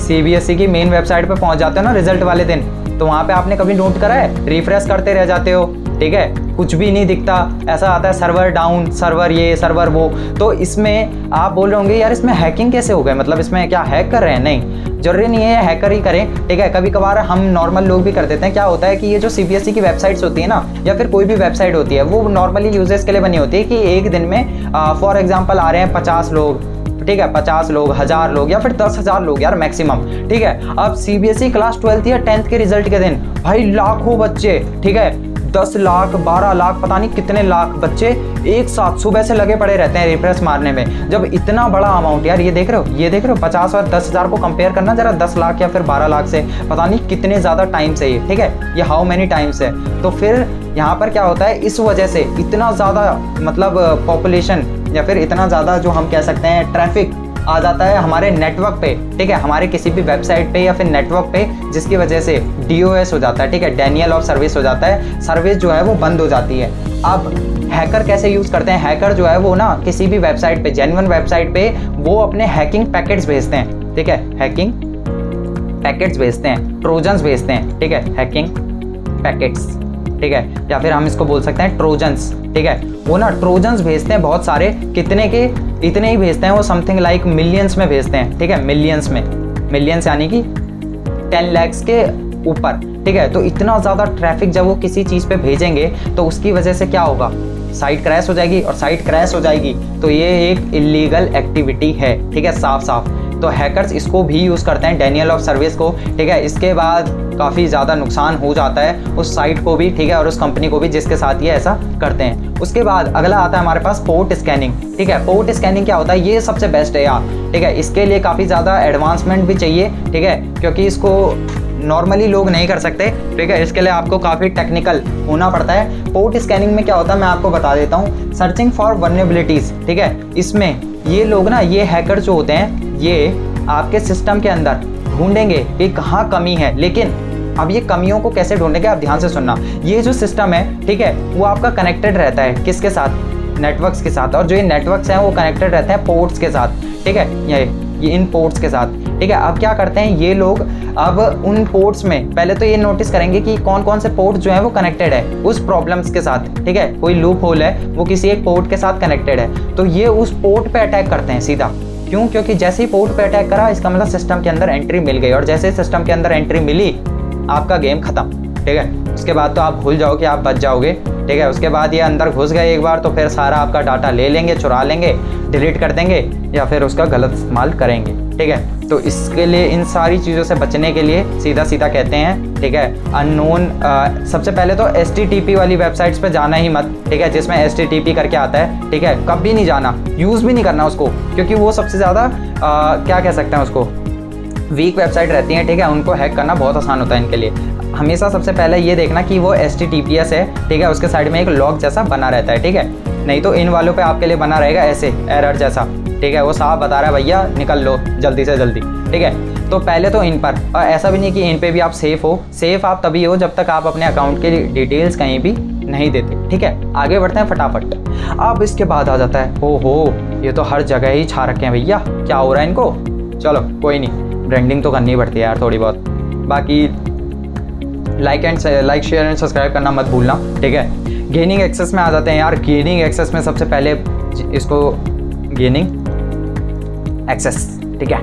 [SPEAKER 1] CBSE की मेन वेबसाइट पे पहुंच जाते हो ना रिजल्ट वाले दिन, तो वहाँ पे आपने कभी नोट करा है रिफ्रेश करते रह जाते हो, ठीक है, कुछ भी नहीं दिखता, ऐसा आता है सर्वर डाउन, सर्वर ये, सर्वर वो। तो इसमें आप बोल रहे होंगे यार इसमें हैकिंग कैसे हो गए, मतलब इसमें क्या हैक कर रहे हैं? नहीं, जरूरी नहीं है हैकर ही करें, ठीक है। कभी कभार हम नॉर्मल लोग भी कर देते हैं। क्या होता है कि ये जो CBSE की वेबसाइट्स होती है ना, या फिर कोई भी वेबसाइट होती है, वो नॉर्मली यूजर्स के लिए बनी होती है कि एक दिन में फॉर एग्जाम्पल आ रहे हैं 50 लोग, ठीक है, 50 लोग, 1000 लोग या फिर 10,000 लोग यार मैक्सिमम, ठीक है। अब CBSE क्लास 12th या 10th के रिजल्ट के दिन भाई लाखों बच्चे, ठीक है, 10 लाख 12 लाख पता नहीं कितने लाख बच्चे एक साथ सुबह से लगे पड़े रहते हैं रिफ्रेश मारने में। जब इतना बड़ा अमाउंट, यार ये देख रहे हो 50 और 10,000 को कंपेयर करना जरा 10 लाख या फिर 12 लाख से, पता नहीं कितने ज़्यादा टाइम से ये, ठीक है, ये हाउ मैनी टाइम्स है। तो फिर यहाँ पर क्या होता है, इस वजह से इतना ज़्यादा मतलब पॉपुलेशन या फिर इतना ज़्यादा जो हम कह सकते हैं ट्रैफिक आ जाता है हमारे नेटवर्क पे, ठीक है, हमारे किसी भी वेबसाइट पे या फिर नेटवर्क पे, जिसकी वजह से DOS हो जाता है, ठीक है, डेनियल ऑफ सर्विस हो जाता है, सर्विस जो है वो बंद हो जाती है। अब हैकर कैसे यूज़ करते हैं? हैकर जो है वो ना किसी भी वेबसाइट पे, जेन्युइन वेबसाइट पे, वो अपने हैकिंग पैकेट्स भेजते हैं, ठीक है, हैकिंग पैकेट्स भेजते हैं, ट्रोजन्स भेजते हैं, ठीक है, हैकिंग पैकेट्स, ठीक है, या फिर हम इसको बोल सकते हैं ट्रोजन्स, ठीक है। वो ना ट्रोजन्स भेजते हैं बहुत सारे, कितने के इतने ही भेजते हैं वो, समथिंग लाइक मिलियंस में भेजते हैं, ठीक है, मिलियंस में, मिलियंस यानी कि 10 lakhs के ऊपर, ठीक है। तो इतना ज़्यादा ट्रैफिक जब वो किसी चीज़ पे भेजेंगे तो उसकी वजह से क्या होगा, साइट क्रैश हो जाएगी, और साइट क्रैश हो जाएगी तो ये एक इलीगल एक्टिविटी है, ठीक है, साफ साफ। तो हैकर्स इसको भी यूज़ करते हैं, डेनियल ऑफ सर्विस को, ठीक है। इसके बाद काफ़ी ज़्यादा नुकसान हो जाता है उस साइट को भी, ठीक है, और उस कंपनी को भी जिसके साथ ये ऐसा करते हैं। उसके बाद अगला आता है हमारे पास पोर्ट स्कैनिंग, ठीक है। पोर्ट स्कैनिंग क्या होता है, ये सबसे बेस्ट है यार, ठीक है। इसके लिए काफ़ी ज़्यादा एडवांसमेंट भी चाहिए, ठीक है, क्योंकि इसको नॉर्मली लोग नहीं कर सकते, ठीक है, इसके लिए आपको काफ़ी टेक्निकल होना पड़ता है। पोर्ट स्कैनिंग में क्या होता है मैं आपको बता देता हूँ, सर्चिंग फॉर वल्नरेबिलिटीज़, ठीक है। इसमें ये लोग ना, ये हैकर जो होते हैं, ये आपके सिस्टम के अंदर ढूंढेंगे कि कहाँ कमी है, लेकिन अब ये कमियों को कैसे ढूंढेंगे, आप ध्यान से सुनना। ये जो सिस्टम है, ठीक है, वो आपका कनेक्टेड रहता है किसके साथ, नेटवर्क्स के साथ, और जो ये नेटवर्क्स हैं वो कनेक्टेड रहते हैं पोर्ट्स के साथ, ठीक है, ये इन पोर्ट्स के साथ, ठीक है। अब क्या करते हैं ये लोग, अब उन पोर्ट्स में पहले तो ये नोटिस करेंगे कि कौन कौन से पोर्ट्स जो है वो कनेक्टेड है उस प्रॉब्लम्स के साथ, ठीक है। कोई लूप होल है वो किसी एक पोर्ट के साथ कनेक्टेड है, तो ये उस पोर्ट पे अटैक करते हैं सीधा। क्यों? क्योंकि जैसे ही पोर्ट पे अटैक करा, इसका मतलब सिस्टम के अंदर एंट्री मिल गई, और जैसे सिस्टम के अंदर एंट्री मिली आपका गेम खत्म, ठीक है। उसके बाद तो आप भूल जाओ कि आप बच जाओगे, ठीक है। उसके बाद ये अंदर घुस गए एक बार तो फिर सारा आपका डाटा ले लेंगे, चुरा लेंगे, डिलीट कर देंगे, या फिर उसका गलत इस्तेमाल करेंगे, ठीक है। तो इसके लिए, इन सारी चीज़ों से बचने के लिए सीधा सीधा कहते हैं, ठीक है, अननोन। सबसे पहले तो HTTP वाली वेबसाइट्स पे जाना ही मत, ठीक है, जिसमें HTTP करके आता है, ठीक है, कभी नहीं जाना, यूज़ भी नहीं करना उसको, क्योंकि वो सबसे ज़्यादा क्या कह सकते हैं उसको, वीक वेबसाइट रहती हैं, ठीक है। उनको हैक करना बहुत आसान होता है इनके लिए। हमेशा सबसे पहले ये देखना कि वो HTTPS है, ठीक है, उसके साइड में एक लॉग जैसा बना रहता है, ठीक है। नहीं तो इन वालों पे आपके लिए बना रहेगा ऐसे एरर जैसा, ठीक है, वो साफ बता रहा है भैया निकल लो जल्दी से जल्दी, ठीक है। तो पहले तो इन पर, और ऐसा भी नहीं कि इन पे भी आप सेफ हो, सेफ आप तभी हो जब तक आप अपने अकाउंट के डिटेल्स कहीं भी नहीं देते, ठीक है। आगे बढ़ते हैं फटाफट। अब इसके बाद आ जाता है, ओहो ये तो हर जगह ही छा रखे हैं भैया, क्या हो रहा है इनको। चलो कोई नहीं, ब्रांडिंग तो करनी पड़ती है यार थोड़ी बहुत। बाकी लाइक शेयर एंड सब्सक्राइब करना मत भूलना, ठीक है। गेनिंग एक्सेस में आ जाते हैं यार। गेनिंग एक्सेस में सबसे पहले इसको गेनिंग एक्सेस, ठीक है,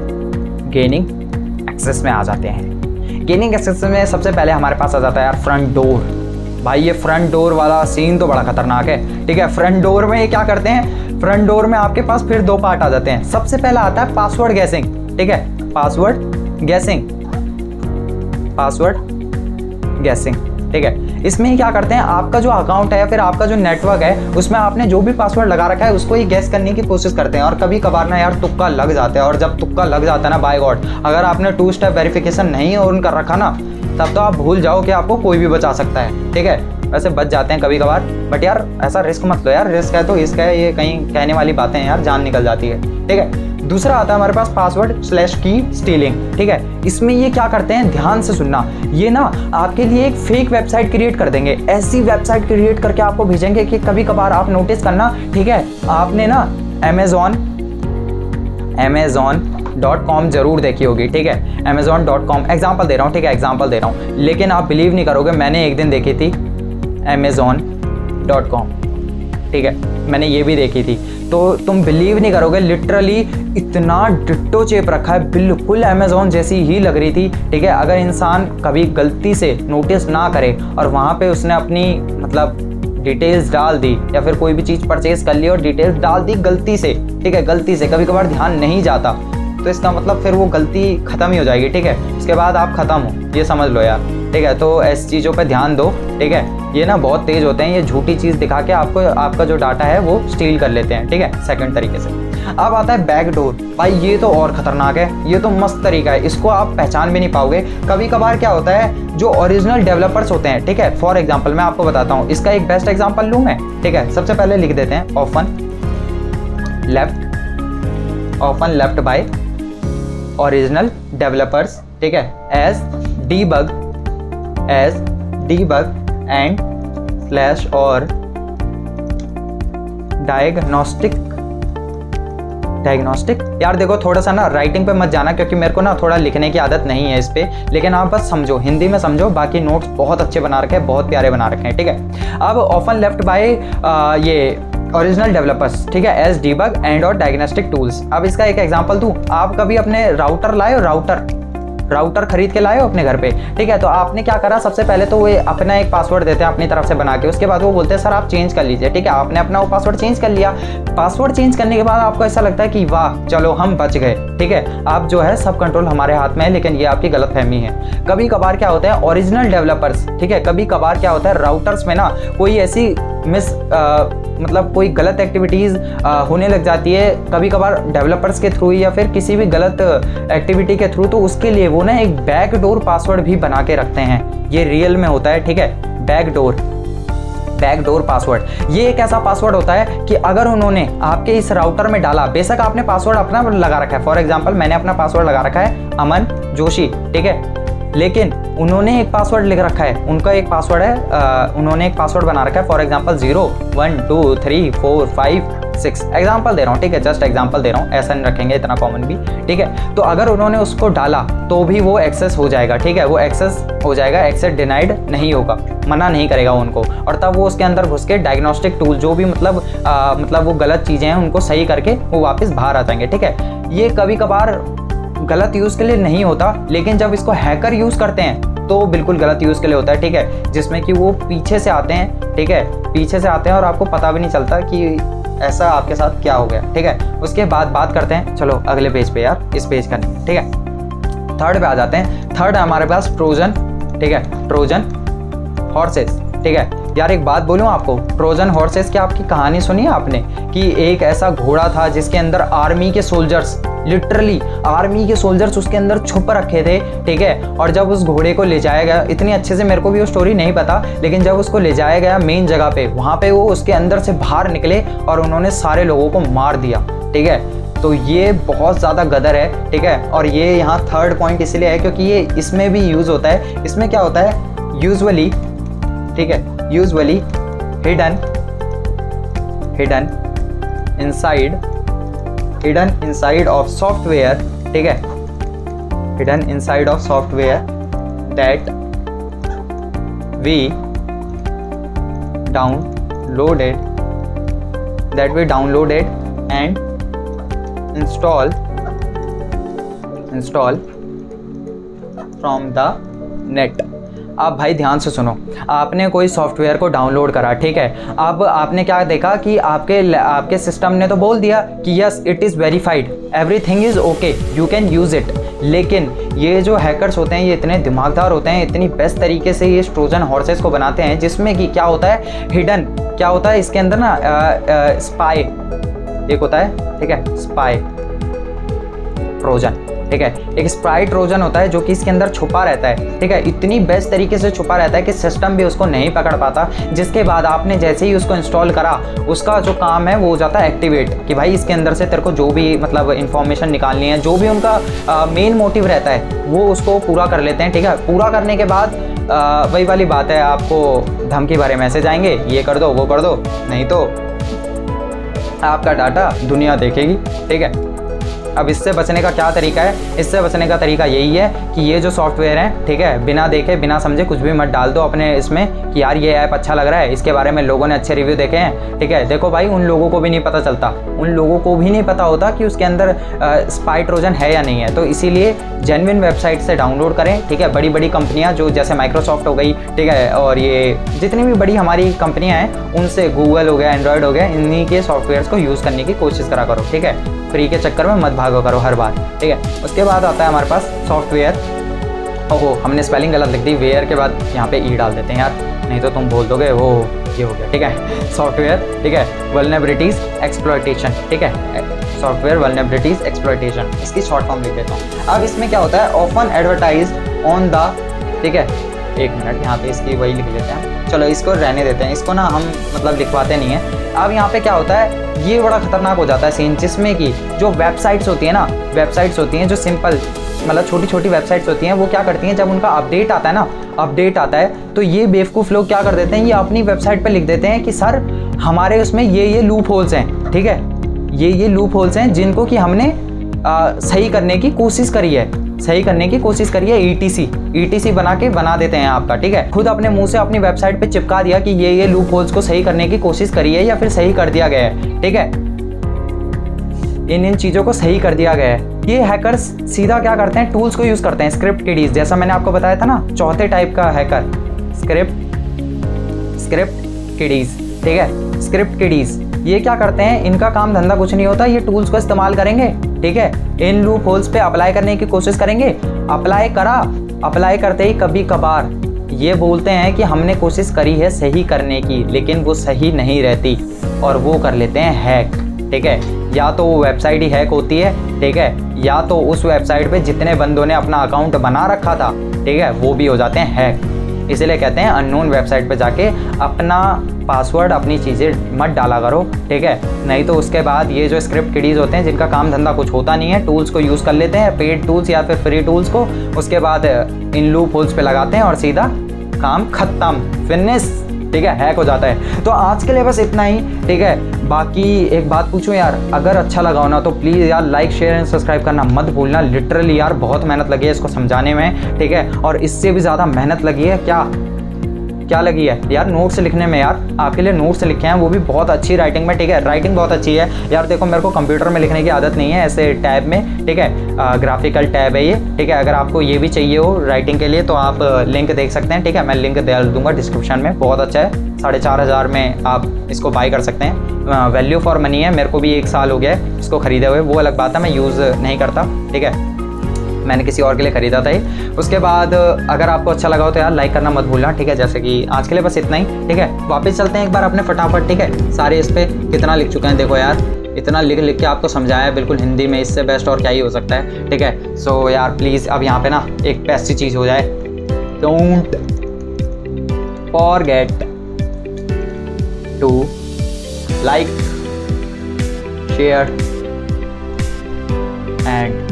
[SPEAKER 1] गेनिंग एक्सेस में आ जाते हैं। गेनिंग एक्सेस में सबसे पहले हमारे पास आ जाता है यार फ्रंट डोर। भाई ये फ्रंट डोर वाला सीन तो बड़ा खतरनाक है, ठीक है। फ्रंट डोर में ये क्या करते हैं, फ्रंट डोर में आपके पास फिर दो पार्ट आ जाते हैं। सबसे पहला आता है पासवर्ड गैसिंग, ठीक है, पासवर्ड गैसिंग, पासवर्ड गैसिंग, ठीक है। इसमें क्या करते हैं, आपका जो अकाउंट है या फिर आपका जो नेटवर्क है उसमें आपने जो भी पासवर्ड लगा रखा है उसको ही गैस करने की कोशिश करते हैं, और कभी कभार ना यार तुक्का लग जाता है। और जब तुक्का लग जाता है ना, बाय गॉड, अगर आपने 2 स्टेप वेरिफिकेशन नहीं ऑन कर रखा ना, तब तो आप भूल जाओ कि आपको कोई भी बचा सकता है, ठीक है। वैसे बच जाते हैं कभी कभार, बट यार ऐसा रिस्क मत लो यार, रिस्क है तो इसका है, ये कहीं कहने वाली बातें हैं यार, जान निकल जाती है, ठीक है। दूसरा आता है हमारे पास पासवर्ड/की स्टीलिंग, ठीक है। इसमें ये क्या करते हैं, ध्यान से सुनना, ये ना आपके लिए एक फेक वेबसाइट क्रिएट कर देंगे। ऐसी वेबसाइट क्रिएट करके आपको भेजेंगे कि कभी कभार आप नोटिस करना, ठीक है, आपने ना Amazon.com जरूर देखी होगी, ठीक है। Amazon.com एग्जाम्पल दे रहा हूँ, ठीक है, एग्जाम्पल दे रहा हूँ, लेकिन आप बिलीव नहीं करोगे, मैंने एक दिन देखी थी Amazon.com, ठीक है, मैंने ये भी देखी थी, तो तुम बिलीव नहीं करोगे, लिटरली इतना डिट्टो चेप रखा है, बिल्कुल अमेज़ॉन जैसी ही लग रही थी, ठीक है। अगर इंसान कभी गलती से नोटिस ना करे और वहाँ पे उसने अपनी मतलब डिटेल्स डाल दी, या फिर कोई भी चीज़ परचेज कर ली और डिटेल्स डाल दी गलती से, ठीक है, गलती से, कभी कभार ध्यान नहीं जाता, तो इसका मतलब फिर वो गलती ख़त्म ही हो जाएगी, ठीक है। उसके बाद आप ख़त्म हो, ये समझ लो यार, ठीक है। तो ऐसी चीज़ों पे ध्यान दो, ठीक है। ये ना बहुत तेज़ होते हैं, ये झूठी चीज़ दिखा के आपको आपका जो डाटा है वो स्टील कर लेते हैं, ठीक है, सेकंड तरीके से। अब आता है बैकडोर। भाई ये तो और ख़तरनाक है, ये तो मस्त तरीका है, इसको आप पहचान भी नहीं पाओगे। कभी कभार क्या होता है, जो ओरिजिनल डेवलपर्स होते हैं, ठीक है, फॉर एग्जाम्पल मैं आपको बताता हूँ, इसका एक बेस्ट एग्जाम्पल लूँ मैं, ठीक है। सबसे पहले लिख देते हैं often left by original developers, ठीक है, एज debug एंड स्लैश और डायग्नोस्टिक। यार देखो थोड़ा सा ना राइटिंग पे मत जाना, क्योंकि मेरे को ना थोड़ा लिखने की आदत नहीं है इस पे, लेकिन आप बस समझो, हिंदी में समझो, बाकी नोट्स बहुत अच्छे बना रखे हैं, बहुत प्यारे बना रखे हैं, ठीक है। अब ऑफन लेफ्ट बाय ये ओरिजिनल डेवलपर्स, ठीक है, एज डीबग एंड और डायग्नोस्टिक टूल्स। अब इसका एक एग्जांपल दूं, आप कभी अपने राउटर लाए हो, राउटर खरीद के लाए हो अपने घर पे, ठीक है। तो आपने क्या करा, सबसे पहले तो वो अपना एक पासवर्ड देते हैं अपनी तरफ से बना के, उसके बाद वो बोलते हैं सर आप चेंज कर लीजिए, ठीक है। आपने अपना वो पासवर्ड चेंज कर लिया, पासवर्ड चेंज करने के बाद आपको ऐसा लगता है कि वाह चलो हम बच गए, ठीक है, आप जो है सब कंट्रोल हमारे हाथ में है, लेकिन ये आपकी गलतफहमी है। कभी कभार क्या होता है, ओरिजिनल डेवलपर्स, ठीक है, कभी कभार क्या होता है, राउटर्स में ना कोई ऐसी मतलब कोई गलत एक्टिविटीज़ होने लग जाती है, कभी कभार डेवलपर्स के थ्रू या फिर किसी भी गलत एक्टिविटी के थ्रू, तो उसके लिए वो ना एक बैकडोर पासवर्ड भी बना के रखते हैं। ये रियल में होता है, ठीक है, बैकडोर पासवर्ड। ये एक ऐसा पासवर्ड होता है कि अगर उन्होंने आपके इस राउटर में डाला, बेशक आपने पासवर्ड अपना लगा रखा है, फॉर एग्जांपल मैंने अपना पासवर्ड लगा रखा है अमन जोशी, ठीक है, लेकिन उन्होंने एक पासवर्ड लिख रखा है, उनका एक पासवर्ड है, उन्होंने एक पासवर्ड बना रखा है, फॉर एग्जांपल 0 1 2 3 4 5 6 एग्जाम्पल दे रहा हूँ, ठीक है, जस्ट एग्जाम्पल दे रहा हूँ, ऐसा नहीं रखेंगे इतना कॉमन भी, ठीक है। तो अगर उन्होंने उसको डाला तो भी वो एक्सेस हो जाएगा, ठीक है, वो एक्सेस हो जाएगा, एक्सेस डिनाइड नहीं होगा, मना नहीं करेगा उनको, और तब वो उसके अंदर घुस के डायग्नोस्टिक टूल जो भी मतलब वो गलत चीज़ें हैं उनको सही करके वो वापस बाहर आ जाएंगे, ठीक है। ये कभी कभार गलत यूज़ के लिए नहीं होता, लेकिन जब इसको हैकर यूज़ करते हैं तो बिल्कुल गलत यूज़ के लिए होता है, ठीक है, जिसमें कि वो पीछे से आते हैं, ठीक है, पीछे से आते हैं और आपको पता भी नहीं चलता कि ऐसा आपके साथ क्या हो गया, ठीक है। उसके बाद बात करते हैं, चलो अगले पेज पे यार, इस पेज का नहीं, ठीक है, थर्ड पे आ जाते हैं। थर्ड है हमारे पास ट्रोजन, ठीक है, ट्रोजन हॉर्सेस, ठीक है। यार एक बात बोलूँ आपको, ट्रोजन हॉर्सेस की आपकी कहानी सुनी है आपने कि एक ऐसा घोड़ा था जिसके अंदर आर्मी के सोल्जर्स, लिटरली आर्मी के सोल्जर्स उसके अंदर छुप रखे थे, ठीक है। और जब उस घोड़े को ले जाया गया, इतनी अच्छे से मेरे को भी वो स्टोरी नहीं पता, लेकिन जब उसको ले जाया गया मेन जगह पे, वहाँ पे वो उसके अंदर से बाहर निकले और उन्होंने सारे लोगों को मार दिया, ठीक है। तो ये बहुत ज़्यादा गदर है, ठीक है। और ये यहाँ थर्ड पॉइंट इसलिए है क्योंकि ये इसमें भी यूज़ होता है। इसमें क्या होता है, यूजुअली, ठीक है, usually hidden inside of software, ठीक है, hidden inside of software that we downloaded and install from the net। आप भाई ध्यान से सुनो, आपने कोई सॉफ्टवेयर को डाउनलोड करा, ठीक है, अब आपने क्या देखा कि आपके सिस्टम ने तो बोल दिया कि yes it is verified, everything is okay, you can use it. लेकिन ये जो हैकर्स होते हैं ये इतने दिमागदार होते हैं, इतनी बेस्ट तरीके से ये ट्रोजन हॉर्सेस को बनाते हैं, जिसमें कि क्या होता है, हिडन क्या होता है इसके अंदर ना, स्पाई एक होता है, ठीक है, स्पाई ट्रोजन, ठीक है, एक स्पाई ट्रोजन होता है जो कि इसके अंदर छुपा रहता है, ठीक है, इतनी बेस्ट तरीके से छुपा रहता है कि सिस्टम भी उसको नहीं पकड़ पाता। जिसके बाद आपने जैसे ही उसको इंस्टॉल करा, उसका जो काम है वो हो जाता है एक्टिवेट, कि भाई इसके अंदर से तेरे को जो भी मतलब इन्फॉर्मेशन निकालनी है, जो भी उनका मेन मोटिव रहता है वो उसको पूरा कर लेते हैं, ठीक है। पूरा करने के बाद वही वाली बात है, आपको धमकी भरे मैसेज आएंगे, ये कर दो वो कर दो, नहीं तो आपका डाटा दुनिया देखेगी, ठीक है। अब इससे बचने का क्या तरीका है, इससे बचने का तरीका यही है कि ये जो सॉफ्टवेयर है, ठीक है, बिना देखे बिना समझे कुछ भी मत डाल दो अपने इसमें कि यार ये ऐप अच्छा लग रहा है, इसके बारे में लोगों ने अच्छे रिव्यू देखे हैं, ठीक है। देखो भाई, उन लोगों को भी नहीं पता चलता, उन लोगों को भी नहीं पता होता कि उसके अंदर स्पाई ट्रोजन है या नहीं है। तो इसीलिए जेन्युइन वेबसाइट से डाउनलोड करें, ठीक है। बड़ी बड़ी कंपनियाँ जो जैसे माइक्रोसॉफ्ट हो गई, ठीक है, और ये जितनी भी बड़ी हमारी कंपनियाँ हैं उनसे, गूगल हो गया, एंड्रॉयड हो गया, इन्हीं के सॉफ्टवेयर्स को यूज़ करने की कोशिश करा करो, ठीक है। फ्री के चक्कर में मत भागो करो हर बार, ठीक है। उसके बाद आता है हमारे पास सॉफ्टवेयर, ओहो हमने स्पेलिंग गलत लिख दी, वेयर के बाद यहाँ पे ई डाल देते हैं यार, नहीं तो तुम बोल दोगे वो ये हो गया, ठीक है। सॉफ्टवेयर, ठीक है, वल्नरेबिलिटीज एक्सप्लॉयटेशन, ठीक है, सॉफ्टवेयर वल्नरेबिलिटीज एक्सप्लॉयटेशन, इसकी शॉर्ट फॉर्म लिख देता हूँ। अब इसमें क्या होता है, ऑफन एडवर्टाइज्ड ऑन द, ठीक है, एक मिनट यहाँ पे इसकी वही लिख देते हैं, चलो इसको रहने देते हैं, इसको ना हम मतलब लिखवाते नहीं हैं। अब यहाँ पे क्या होता है, ये बड़ा खतरनाक हो जाता है सीन, जिसमें कि जो वेबसाइट्स होती है ना, वेबसाइट्स होती हैं जो सिंपल मतलब छोटी छोटी वेबसाइट्स होती हैं, वो क्या करती हैं, जब उनका अपडेट आता है ना, अपडेट आता है तो ये बेवकूफ़ लोग क्या कर देते हैं, ये अपनी वेबसाइट पे लिख देते हैं कि सर हमारे उसमें ये लूप होल्स हैं, ठीक है, ये लूप होल्स हैं जिनको कि हमने सही करने की कोशिश करी है, ETC बना देते हैं आपका, ठीक है। खुद अपने मुंह से अपनी वेबसाइट पे चिपका दिया कि ये लूप होल्स को सही करने की कोशिश करी है या फिर सही कर दिया गया है, ठीक है, इन चीज़ों को सही कर दिया गया है। ये हैकर्स सीधा क्या करते हैं, टूल्स को यूज़ करते हैं, स्क्रिप्ट किडीज, जैसा मैंने आपको बताया था ना, चौथे टाइप का हैकर स्क्रिप्ट किडीज, ठीक है, स्क्रिप्ट किडीज। ये क्या करते हैं, इनका काम धंधा कुछ नहीं होता, ये टूल्स को इस्तेमाल करेंगे, ठीक है, इन लूप होल्स पे अप्लाई करने की कोशिश करेंगे, अप्लाई करते ही कभी कभार ये बोलते हैं कि हमने कोशिश करी है सही करने की, लेकिन वो सही नहीं रहती और वो कर लेते हैं हैक, ठीक है। या तो वो वेबसाइट ही हैक होती है, ठीक है, या तो उस वेबसाइट पे जितने बंदों ने अपना अकाउंट बना रखा था, ठीक है, वो भी हो जाते हैं हैक। इसीलिए कहते हैं अननोन वेबसाइट पे जाके अपना पासवर्ड, अपनी चीज़ें मत डाला करो, ठीक है। नहीं तो उसके बाद ये जो स्क्रिप्ट किडीज़ होते हैं जिनका काम धंधा कुछ होता नहीं है, टूल्स को यूज़ कर लेते हैं, पेड टूल्स या फिर फ्री टूल्स को, उसके बाद इन लूप होल्स पे लगाते हैं और सीधा काम खत्म, फिनिश, ठीक है, हैक हो जाता है। तो आज के लिए बस इतना ही, ठीक है। बाकी एक बात पूछूं यार, अगर अच्छा लगा हो ना तो प्लीज़ यार लाइक शेयर एंड सब्सक्राइब करना मत भूलना। लिटरली यार बहुत मेहनत लगी है इसको समझाने में, ठीक है, और इससे भी ज़्यादा मेहनत लगी है क्या लगी है यार, नोट्स लिखने में। यार आपके लिए नोट्स लिखे हैं, वो भी बहुत अच्छी राइटिंग में, ठीक है। राइटिंग बहुत अच्छी है यार। देखो मेरे को कंप्यूटर में लिखने की आदत नहीं है, ऐसे टैब में, ठीक है, ग्राफिकल टैब है ये, ठीक है। अगर आपको ये भी चाहिए हो राइटिंग के लिए तो आप लिंक देख सकते हैं, ठीक है, मैं लिंक डाल दूंगा डिस्क्रिप्शन में। बहुत अच्छा है, 4,500 में आप इसको बाई कर सकते हैं। वैल्यू फॉर मनी है, मेरे को भी 1 साल हो गया है इसको ख़रीदे हुए, वो अलग बात है, मैं यूज़ नहीं करता, ठीक है, मैंने किसी और के लिए ख़रीदा था ये। उसके बाद अगर आपको अच्छा लगा हो तो यार लाइक करना मत भूलना, ठीक है। जैसे कि आज के लिए बस इतना ही, ठीक है। वापस चलते हैं एक बार अपने फटाफट, ठीक है। सारे इस पर कितना लिख चुके हैं देखो यार, इतना लिख के आपको समझाया बिल्कुल हिंदी में, इससे बेस्ट और क्या ही हो सकता है, ठीक है। सो यार प्लीज़ अब यहाँ पे ना एक बेस्ट चीज़ हो जाए, don't forget to like share and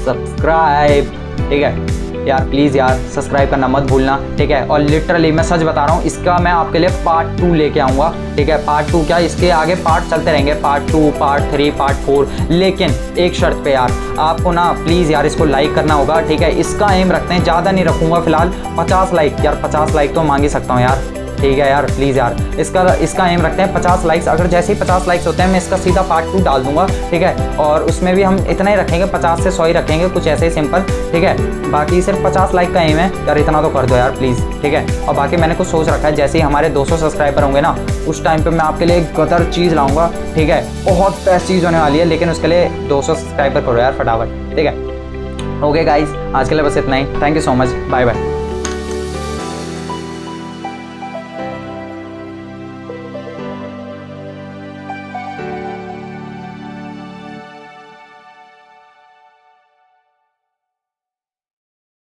[SPEAKER 1] subscribe, ठीक है यार। प्लीज़ यार सब्सक्राइब करना मत भूलना, ठीक है। और लिटरली मैं सच बता रहा हूँ, इसका मैं आपके लिए पार्ट 2 लेके आऊँगा, ठीक है। पार्ट 2 क्या, इसके आगे पार्ट चलते रहेंगे, पार्ट 2, पार्ट 3, पार्ट 4, लेकिन एक शर्त पे यार, आपको ना प्लीज़ यार इसको लाइक करना होगा, ठीक है। इसका एम रखते हैं, ज़्यादा नहीं रखूँगा फिलहाल, 50 लाइक यार, 50 लाइक तो मांग ही सकता हूँ यार, ठीक है यार। प्लीज़ यार इसका एम रखते हैं 50 लाइक्स। अगर जैसे ही 50 लाइक्स होते हैं मैं इसका सीधा पार्ट 2 डाल दूंगा, ठीक है। और उसमें भी हम इतना ही रखेंगे, 50 से 100 ही रखेंगे, कुछ ऐसे ही सिंपल, ठीक है। बाकी सिर्फ 50 लाइक का एम है यार, इतना तो कर दो यार प्लीज़, ठीक है। और बाकी मैंने कुछ सोच रखा है, जैसे ही हमारे 200 सब्सक्राइबर होंगे ना, उस टाइम पर मैं आपके लिए एक गदर चीज़ लाऊँगा, ठीक है। बहुत बेस्ट चीज़ होने वाली है, लेकिन उसके लिए 200 सब्सक्राइबर करो यार फटाफट, ठीक है। ओके गाइज, आज के लिए बस इतना ही। Thank you so much, bye bye.